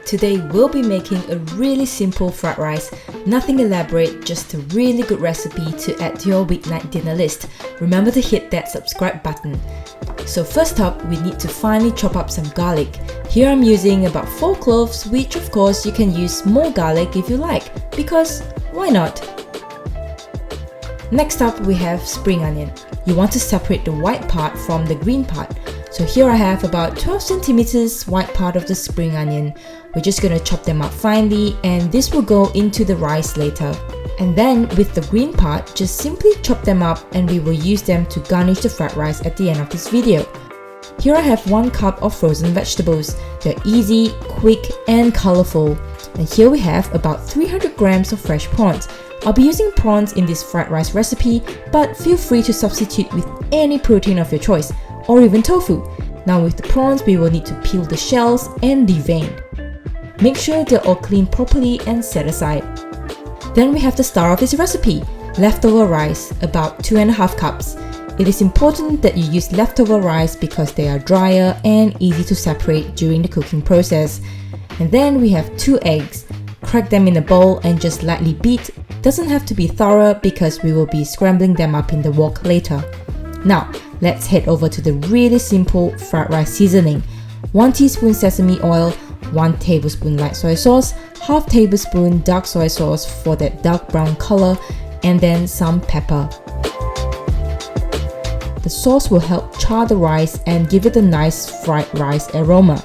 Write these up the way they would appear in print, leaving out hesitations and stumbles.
Today we'll be making a really simple fried rice, nothing elaborate, just a really good recipe to add to your weeknight dinner list. Remember to hit that subscribe button. So first up, we need to finely chop up some garlic. Here I'm using about 4 cloves, which of course you can use more garlic if you like, because why not? Next up, we have spring onion. You want to separate the white part from the green part. So here I have about 12 centimeters white part of the spring onion. We're just gonna chop them up finely, and this will go into the rice later. And then with the green part, just simply chop them up and we will use them to garnish the fried rice at the end of this video. Here I have 1 cup of frozen vegetables. They're easy, quick and colorful. And here we have about 300 grams of fresh prawns. I'll be using prawns in this fried rice recipe, but feel free to substitute with any protein of your choice, or even tofu. Now with the prawns, we will need to peel the shells and devein. Make sure they're all cleaned properly and set aside. Then we have the star of this recipe, leftover rice, about 2.5 cups. It is important that you use leftover rice because they are drier and easy to separate during the cooking process. And then we have 2 eggs. Crack them in a bowl and just lightly beat. Doesn't have to be thorough because we will be scrambling them up in the wok later. Now, let's head over to the really simple fried rice seasoning. 1 teaspoon sesame oil, 1 tablespoon light soy sauce, half tablespoon dark soy sauce for that dark brown color, and then some pepper. The sauce will help char the rice and give it a nice fried rice aroma.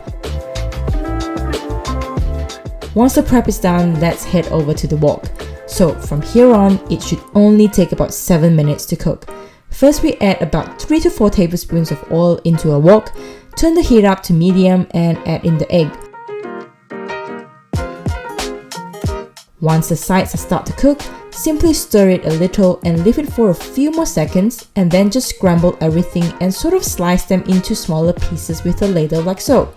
Once the prep is done, let's head over to the wok. So from here on, it should only take about 7 minutes to cook. First, we add about 3 to 4 tablespoons of oil into a wok, turn the heat up to medium and add in the egg. Once the sides start to cook, simply stir it a little and leave it for a few more seconds, and then just scramble everything and sort of slice them into smaller pieces with a ladle like so.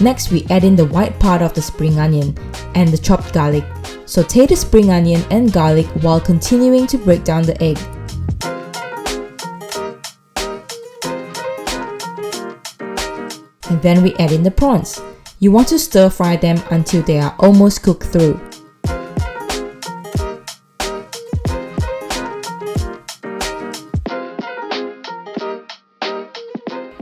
Next, we add in the white part of the spring onion and the chopped garlic. Saute the spring onion and garlic while continuing to break down the egg. And then we add in the prawns. You want to stir fry them until they are almost cooked through.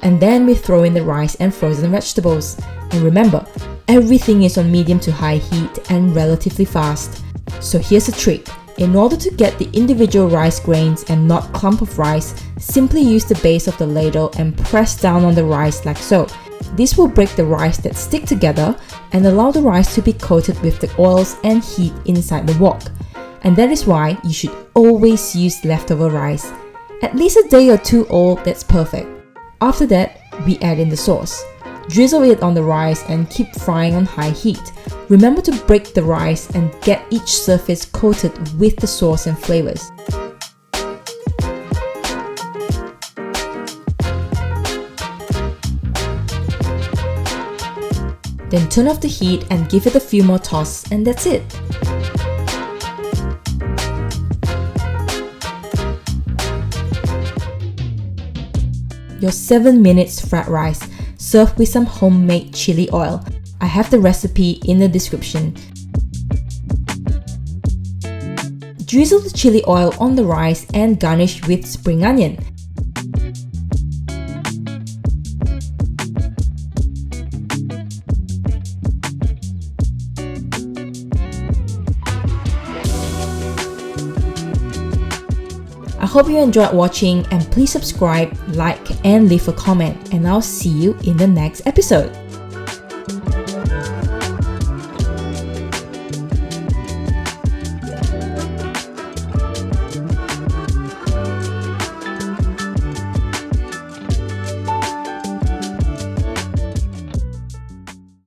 And then we throw in the rice and frozen vegetables. And remember, everything is on medium to high heat and relatively fast. So here's a trick. In order to get the individual rice grains and not clump of rice, simply use the base of the ladle and press down on the rice like so. This will break the rice that stick together and allow the rice to be coated with the oils and heat inside the wok. And that is why you should always use leftover rice. At least a day or 2 old, that's perfect. After that, we add in the sauce. Drizzle it on the rice and keep frying on high heat. Remember to break the rice and get each surface coated with the sauce and flavors. Then turn off the heat and give it a few more tosses, and that's it. Your 7 minutes fried rice, served with some homemade chili oil. I have the recipe in the description. Drizzle the chili oil on the rice and garnish with spring onion. I hope you enjoyed watching, and please subscribe, like and leave a comment, and I'll see you in the next episode.